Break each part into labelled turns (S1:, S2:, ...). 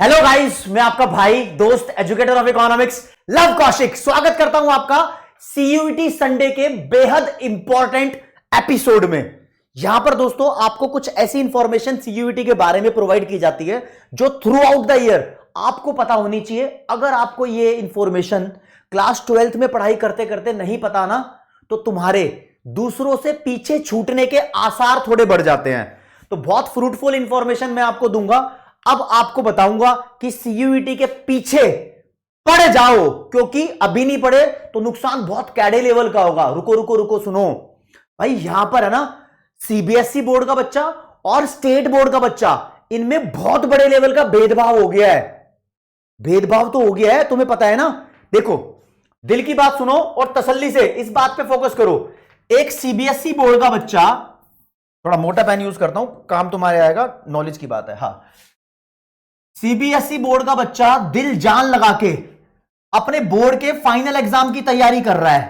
S1: Hello guys, मैं आपका भाई दोस्त educator of economics love Kaushik स्वागत करता हूं आपका सीयूईटी संडे के बेहद इंपॉर्टेंट एपिसोड में। यहां पर दोस्तों आपको कुछ ऐसी इंफॉर्मेशन सीयूईटी के बारे में प्रोवाइड की जाती है जो थ्रू आउट द ईयर आपको पता होनी चाहिए। अगर आपको यह इंफॉर्मेशन क्लास 12th में पढ़ाई करते करते नहीं पता ना, तो तुम्हारे दूसरों से पीछे छूटने के आसार थोड़े बढ़ जाते हैं। तो बहुत फ्रूटफुल इंफॉर्मेशन मैं आपको दूंगा। अब आपको बताऊंगा कि सीयूईटी के पीछे पड़ जाओ, क्योंकि अभी नहीं पढ़े तो नुकसान बहुत कैडे लेवल का होगा। रुको रुको रुको, सुनो भाई, यहां पर है ना सीबीएसई बोर्ड का बच्चा और स्टेट बोर्ड का बच्चा, इनमें बहुत बड़े लेवल का भेदभाव हो गया है। भेदभाव तो हो गया है, तुम्हें पता है ना। देखो, दिल की बात सुनो और तसल्ली से इस बात पे फोकस करो। एक सीबीएसई बोर्ड का बच्चा, थोड़ा मोटा पेन यूज करता हूं, काम तुम्हारे आएगा, नॉलेज की बात है। हाँ, सीबीएसई बोर्ड का बच्चा दिल जान लगा के अपने बोर्ड के फाइनल एग्जाम की तैयारी कर रहा है,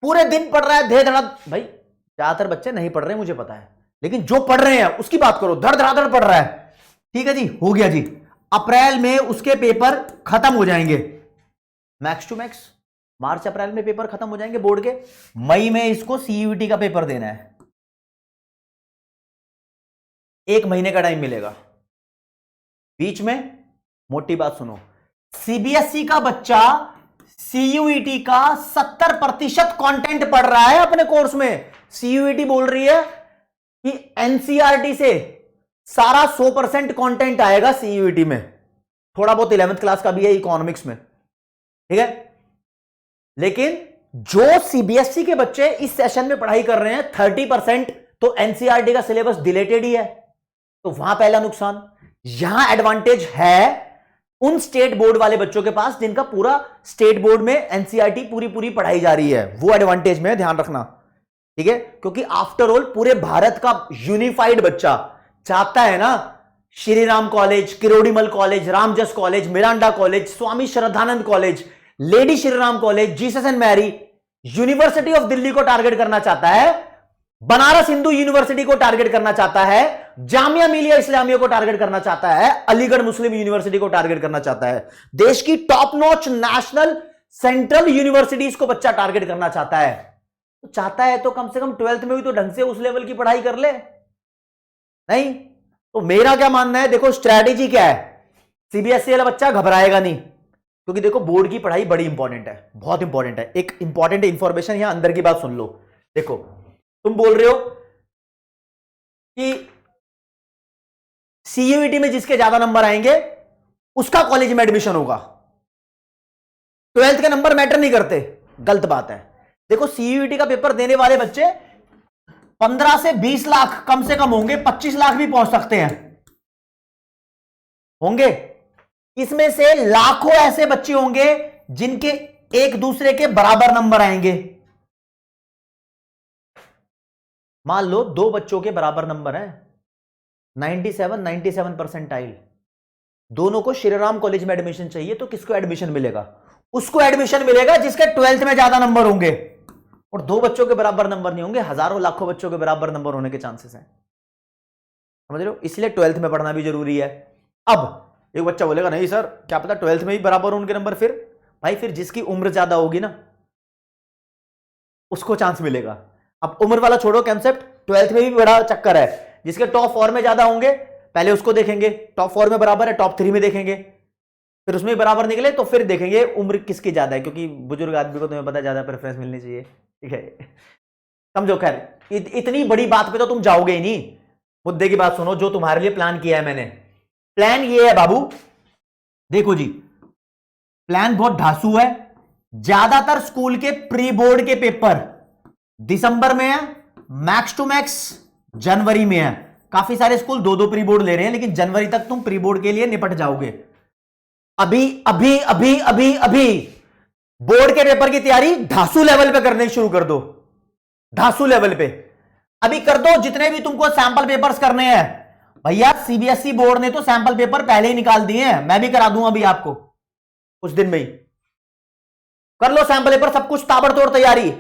S1: पूरे दिन पढ़ रहा है, धड़ धड़। भाई ज्यादातर बच्चे नहीं पढ़ रहे मुझे पता है, लेकिन जो पढ़ रहे हैं उसकी बात करो, धड़ धड़ पढ़ रहा है। ठीक है जी, हो गया जी। अप्रैल में उसके पेपर खत्म हो जाएंगे, मैक्स टू मैक्स मार्च अप्रैल में पेपर खत्म हो जाएंगे बोर्ड के। मई में इसको सीयूईटी का पेपर देना है, 1 महीने का टाइम मिलेगा। बीच में मोटी बात सुनो, सीबीएसई का बच्चा सीयूईटी का 70% कंटेंट पढ़ रहा है अपने कोर्स में। सीयूईटी बोल रही है कि एनसीईआरटी से सारा 100% कंटेंट आएगा सीयूईटी में, थोड़ा बहुत 11th क्लास का भी है इकोनॉमिक्स में, ठीक है। लेकिन जो सीबीएसई के बच्चे इस सेशन में पढ़ाई कर रहे हैं 30% तो एनसीईआरटी का सिलेबस डिलेटेड ही है, तो वहां पहला नुकसान। यहां एडवांटेज है उन स्टेट बोर्ड वाले बच्चों के पास जिनका पूरा स्टेट बोर्ड में एनसीईआरटी पूरी पूरी पढ़ाई जा रही है, वो एडवांटेज में ध्यान रखना, ठीक है। क्योंकि आफ्टर ऑल पूरे भारत का यूनिफाइड बच्चा चाहता है ना, Shri Ram college, Kirorimal college, Ramjas college, Miranda college, Swami Shraddhanand college, lady Shri Ram college, Jesus and Mary, university of Delhi को टारगेट करना चाहता है, बनारस हिंदू यूनिवर्सिटी को टारगेट करना चाहता है, जामिया मिलिया इस्लामिया को टारगेट करना चाहता है, अलीगढ़ मुस्लिम यूनिवर्सिटी को टारगेट करना चाहता है, देश की top notch national central universities को बच्चा टारगेट करना चाहता है। तो चाहता है तो कम से कम 12th में भी तो ढंग से उस लेवल की पढ़ाई कर ले। नहीं तो मेरा क्या मानना है, देखो स्ट्रैटेजी क्या है, सीबीएसई वाला बच्चा घबराएगा नहीं, क्योंकि देखो बोर्ड की पढ़ाई बड़ी इंपॉर्टेंट है, बहुत इंपॉर्टेंट है। एक इंपॉर्टेंट इंफॉर्मेशन यहां अंदर की बात सुन लो। देखो, तुम बोल रहे हो कि सीयूईटी में जिसके ज्यादा नंबर आएंगे उसका कॉलेज में एडमिशन होगा, 12th के नंबर मैटर नहीं करते। गलत बात है। देखो, सीयूईटी का पेपर देने वाले बच्चे 15 से 20 लाख कम से कम होंगे, 25 लाख भी पहुंच सकते हैं, होंगे। इसमें से लाखों ऐसे बच्चे होंगे जिनके एक दूसरे के बराबर नंबर आएंगे। मान लो 2 बच्चों के बराबर नंबर हैं, 97 परसेंटाइल, दोनों को श्रीराम कॉलेज में एडमिशन चाहिए, तो किसको एडमिशन मिलेगा? उसको एडमिशन मिलेगा जिसके 12th में ज्यादा नंबर होंगे। और 2 बच्चों के बराबर नंबर नहीं होंगे, हजारों लाखों बच्चों के बराबर नंबर होने के चांसेस हैं, समझ रहे हो। इसलिए 12th में पढ़ना भी जरूरी है। अब एक बच्चा बोलेगा नहीं सर, क्या पता 12th में ही बराबर हो उनके नंबर। फिर भाई, फिर जिसकी उम्र ज्यादा होगी ना उसको चांस मिलेगा। अब उम्र वाला छोड़ो कंसेप्ट, 12th में भी बड़ा चक्कर है। जिसके टॉप 4 में ज्यादा होंगे पहले उसको देखेंगे, टॉप 4 में बराबर है टॉप 3 में देखेंगे, फिर उसमें बराबर निकले तो फिर देखेंगे उम्र किसकी ज्यादा है, क्योंकि बुजुर्ग आदमी को तुम्हें पता ज्यादा प्रेफरेंस मिलनी चाहिए, ठीक है। समझो। खैर इतनी बड़ी बात पे तो तुम जाओगे ही नहीं, मुद्दे की बात सुनो। जो तुम्हारे लिए प्लान किया है मैंने, प्लान ये है बाबू, देखो जी, प्लान बहुत धांसू है। ज्यादातर स्कूल के प्री बोर्ड के पेपर दिसंबर में है, मैक्स टू मैक्स जनवरी में है। काफी सारे स्कूल 2-2 प्री बोर्ड ले रहे हैं, लेकिन जनवरी तक तुम प्री बोर्ड के लिए निपट जाओगे। अभी अभी अभी अभी अभी बोर्ड के पेपर की तैयारी धांसू लेवल पे करने शुरू कर दो, धांसू लेवल पे अभी कर दो। जितने भी तुमको सैंपल पेपर्स करने हैं, भैया सीबीएसई बोर्ड ने तो सैंपल पेपर पहले ही निकाल दिए हैं, मैं भी करा दूंगा अभी आपको उस दिन में ही। कर लो सैंपल पेपर, सब कुछ ताबड़तोड़ तैयारी।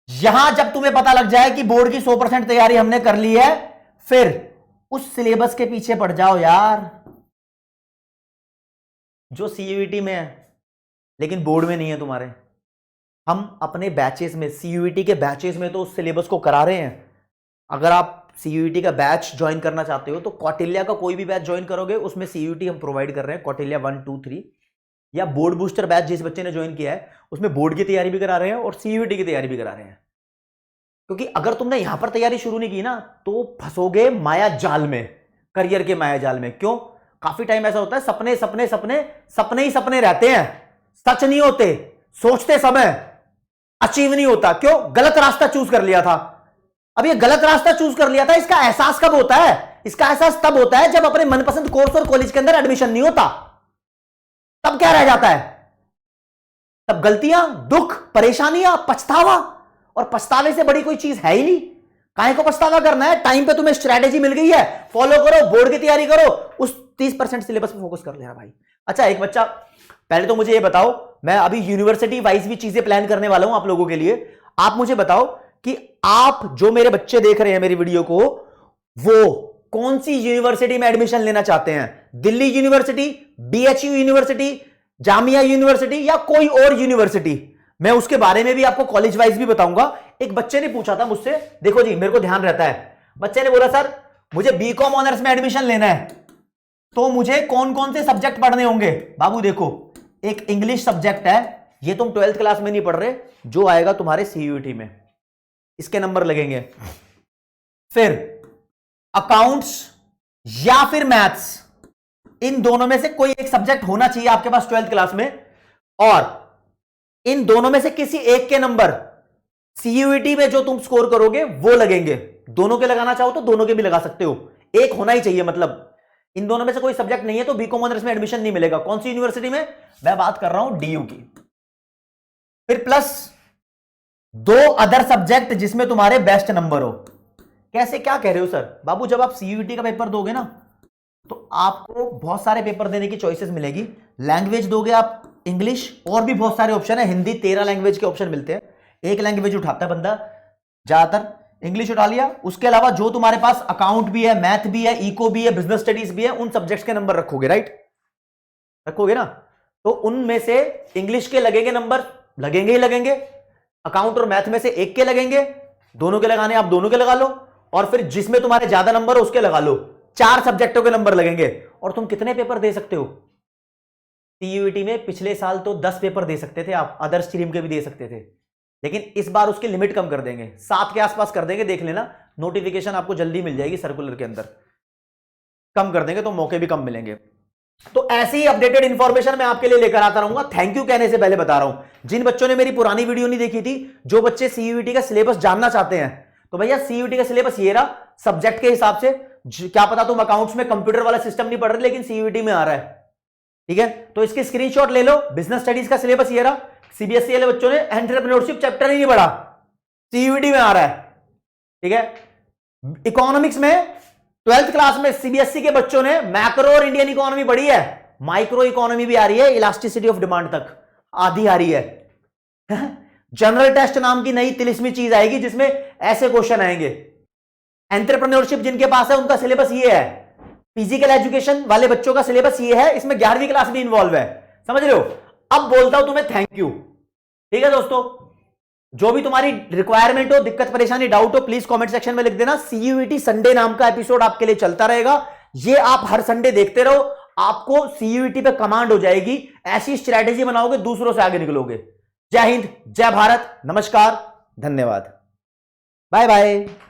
S1: यहां जब तुम्हें पता लग जाए कि बोर्ड की 100% तैयारी हमने कर ली है, फिर उस सिलेबस के पीछे पड़ जाओ यार। जो सीयूईटी में है लेकिन बोर्ड में नहीं है तुम्हारे। हम अपने बैचेस में, सीयूईटी के बैचेस में तो उस सिलेबस को करा रहे हैं। अगर आप सीयूईटी का बैच ज्वाइन करना चाहते हो तो कौटिल्य का कोई भी बैच ज्वाइन करोगे, उसमें सीयूईटी हम प्रोवाइड कर रहे हैं, कौटिल्य 1, 2, 3। या बोर्ड बूस्टर बैच जिस बच्चे ने ज्वाइन किया है उसमें बोर्ड की तैयारी भी करा रहे हैं और सीयूईटी की तैयारी भी करा रहे हैं। क्योंकि अगर तुमने यहां पर तैयारी शुरू नहीं की ना तो फंसोगे माया जाल में, करियर के माया जाल में। क्यों? काफी टाइम ऐसा होता है सपने सपने सपने सपने ही सपने रहते हैं, सच नहीं होते। सोचते समय अचीव नहीं होता। क्यों? गलत रास्ता चूज कर लिया था। अब ये गलत रास्ता चूज कर लिया था, इसका एहसास कब होता है? इसका एहसास तब होता है जब अपने मनपसंद कोर्स और कॉलेज के अंदर एडमिशन नहीं होता। तब क्या रह जाता है? तब गलतियां, दुख, परेशानियां, पछतावा। और पछतावे से बड़ी कोई चीज है ही नहीं। काहे को पछतावा करना है? टाइम पे तुम्हें स्ट्रेटेजी मिल गई है, फॉलो करो, बोर्ड की तैयारी करो, उस 30% सिलेबस पे फोकस कर लेना भाई। अच्छा, एक बच्चा, पहले तो मुझे ये बताओ, मैं अभी यूनिवर्सिटी वाइज भी चीजें प्लान करने वाला हूं आप लोगों के लिए। आप मुझे बताओ कि आप जो मेरे बच्चे देख रहे हैं मेरी वीडियो को, वो कौन सी यूनिवर्सिटी में एडमिशन लेना चाहते हैं? Delhi university, BHU university, Jamia university या कोई और यूनिवर्सिटी? मैं उसके बारे में भी आपको कॉलेज वाइज भी बताऊंगा। एक बच्चे ने पूछा था मुझसे, देखो जी मेरे को ध्यान रहता है, बच्चे ने बोला सर मुझे बीकॉम ऑनर्स में एडमिशन लेना है, तो मुझे कौन कौन से सब्जेक्ट पढ़ने होंगे? बाबू देखो, एक इंग्लिश सब्जेक्ट है, ये तुम 12th क्लास में नहीं पढ़ रहे, जो आएगा तुम्हारे सीयूईटी में, इसके नंबर लगेंगे। फिर अकाउंट्स या फिर मैथ्स, इन दोनों में से कोई एक सब्जेक्ट होना चाहिए आपके पास 12th क्लास में, और इन दोनों में से किसी एक के नंबर सीयूईटी में जो तुम स्कोर करोगे वो लगेंगे। दोनों के लगाना चाहो तो दोनों के भी लगा सकते हो, एक होना ही चाहिए। मतलब इन दोनों में से कोई सब्जेक्ट नहीं है तो बीकॉम ऑनर्स में एडमिशन नहीं मिलेगा। कौन सी यूनिवर्सिटी में? मैं बात कर रहा हूं डीयू की। फिर प्लस 2 अदर सब्जेक्ट जिसमें तुम्हारे बेस्ट नंबर हो। कैसे, क्या कह रहे हो सर? बाबू जब आप सीयूईटी का पेपर दोगे ना तो आपको बहुत सारे पेपर देने की चॉइसेस मिलेगी। लैंग्वेज दोगे आप इंग्लिश, और भी बहुत सारे ऑप्शन है, हिंदी 13 लैंग्वेज के ऑप्शन मिलते हैं। एक लैंग्वेज उठाता है बंदा, ज्यादातर इंग्लिश उठा लिया। उसके अलावा जो तुम्हारे पास अकाउंट भी है, मैथ भी है, इको भी है, बिजनेस स्टडीज भी है, उन सब्जेक्ट्स के नंबर रखोगे, राइट? रखोगे ना? तो उनमें से इंग्लिश के लगेंगे नंबर, लगेंगे ही लगेंगे। अकाउंट और मैथ में से एक के लगेंगे, दोनों के लगाने आप दोनों के लगा लो, और फिर जिसमें तुम्हारे ज्यादा नंबर हो उसके लगा लो। 4 सब्जेक्टों के नंबर लगेंगे। और तुम कितने पेपर दे सकते हो सीयूईटी में? पिछले साल तो 10 पेपर दे सकते थे आप, अदर स्ट्रीम के भी दे सकते थे, लेकिन इस बार उसकी लिमिट कम कर देंगे, 7 के आसपास कर देंगे। देख लेना, नोटिफिकेशन आपको जल्दी मिल जाएगी सर्कुलर के अंदर। कम कर देंगे तो मौके भी कम मिलेंगे। तो ऐसी ही अपडेटेड इंफॉर्मेशन मैं आपके लिए लेकर आता रहूंगा। थैंक यू कहने से पहले बता रहा हूं, जिन बच्चों ने मेरी पुरानी वीडियो नहीं देखी थी, जो बच्चे सीयूईटी का सिलेबस जानना चाहते हैं, तो भैया सीयूईटी का सिलेबस ये रहा सब्जेक्ट के हिसाब से। क्या पता तुम अकाउंट्स में कंप्यूटर वाला सिस्टम नहीं पढ़ रहे लेकिन सीयूईटी में आ रहा है, ठीक है? तो इसकी स्क्रीनशॉट ले लो। बिजनेस स्टडीज का सिलेबस ये रहा, सीबीएसई वाले बच्चों ने एंटरप्रेन्योरशिप चैप्टर ही नहीं पढ़ा, सीयूईटी में आ रहा है, ठीक है? इकोनॉमिक्स में 12th क्लास में सीबीएसई के बच्चों ने मैक्रो और इंडियन इकोनॉमी पढ़ी है, माइक्रो इकोनॉमी भी आ रही है, इलास्टिसिटी ऑफ डिमांड तक आधी आ रही है। जनरल टेस्ट नाम की नई तिलिस्मी चीज आएगी जिसमें ऐसे क्वेश्चन आएंगे। एंटरप्रेन्योरशिप जिनके पास है उनका सिलेबस ये है, फिजिकल एजुकेशन वाले बच्चों का सिलेबस ये है, इसमें 11वीं क्लास भी इन्वॉल्व है, समझ रहे हो? अब बोलता हूं तुम्हें थैंक यू, ठीक है दोस्तों? जो भी तुम्हारी रिक्वायरमेंट हो, दिक्कत परेशानी डाउट हो, प्लीज कमेंट सेक्शन में लिख देना। सीयूईटी संडे नाम का एपिसोड आपके लिए चलता रहेगा, ये आप हर संडे देखते रहो, आपको सीयूईटी पे कमांड हो जाएगी। ऐसी स्ट्रैटेजी बनाओगे दूसरों से आगे निकलोगे। जय हिंद, जय भारत, नमस्कार, धन्यवाद, बाय बाय।